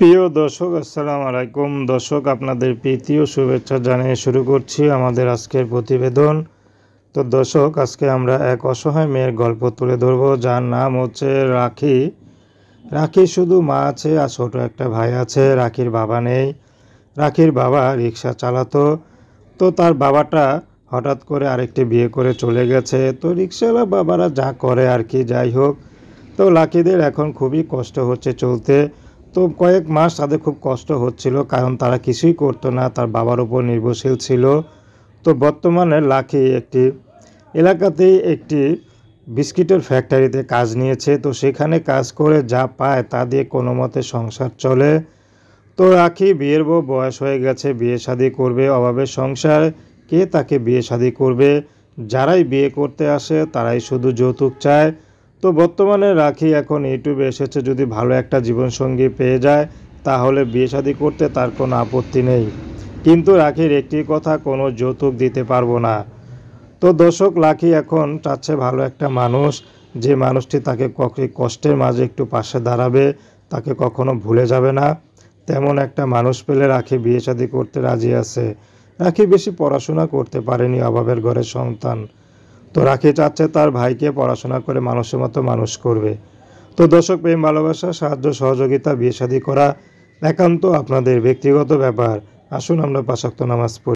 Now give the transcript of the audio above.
প্রিয় দর্শক, আসসালামু আলাইকুম। দর্শক, আপনাদের প্রীতি ও শুভেচ্ছা জানিয়ে শুরু করছি আমাদের আজকের প্রতিবেদন। তো দর্শক, আজকে আমরা এক অসহায় মেয়ের গল্প তুলে ধরব, যার নাম হচ্ছে রাখি। রাখির শুধু মা আছে আর ছোট একটা ভাই আছে। রাখির বাবা নেই। রাখির বাবা রিক্সা চালাতো। তো তার বাবাটা হঠাৎ করে আরেকটি বিয়ে করে চলে গেছে। তো রিক্সাওয়ালা বাবারা যা করে আর কি, যাই হোক। তো লাকিদের এখন খুবই কষ্ট হচ্ছে চলতে। তো কয়েক মাস তাদের খুব কষ্ট হচ্ছিল, কারণ তারা কিছুই করতো না, তার বাবার উপর নির্ভরশীল ছিল। তো বর্তমানে লাকি একটি এলাকাতেই একটি বিস্কিটের ফ্যাক্টরিতে কাজ নিয়েছে। তো সেখানে কাজ করে যা পায় তা দিয়ে কোনো মতে সংসার চলে। তো রাখি বিয়ের বয়স হয়ে গেছে, বিয়ে শাদী করবে। অভাবের সংসার, কে তাকে বিয়ে শাদী করবে? যারাই বিয়ে করতে আসে তারাই শুধু যৌতুক চায়। তো বর্তমানে রাখি এখন ইউটিউবে এসেছে, যদি ভালো একটা জীবনসঙ্গী পেয়ে যায় তাহলে বিয়ে শাদী করতে তার কোনো আপত্তি নেই। কিন্তু রাখির একটি কথা, কোনো যৌতুক দিতে পারবো না। তো দর্শক, লাকি এখন চাচ্ছে ভালো একটা মানুষ, যে মানুষটি তাকে কষ্টের মাঝে একটু পাশে দাঁড়াবে, তাকে কখনো ভুলে যাবে না। তেমন একটা মানুষ পেলে রাখি বিয়ে শাদী করতে রাজি আছে। রাখি বেশি পড়াশোনা করতে পারেনি, অভাবের ঘরের সন্তান। তো রাখি চাচ্ছে তার ভাইকে পড়াশোনা করে মানুষের মতো মানুষ করবে। তো দর্শক, প্রেম, ভালোবাসা, সাহায্য, সহযোগিতা, বিয়ে শাদী করা একান্ত আপনাদের ব্যক্তিগত ব্যাপার। আসুন আমরা ৫ ওয়াক্ত নামাজ পড়ি।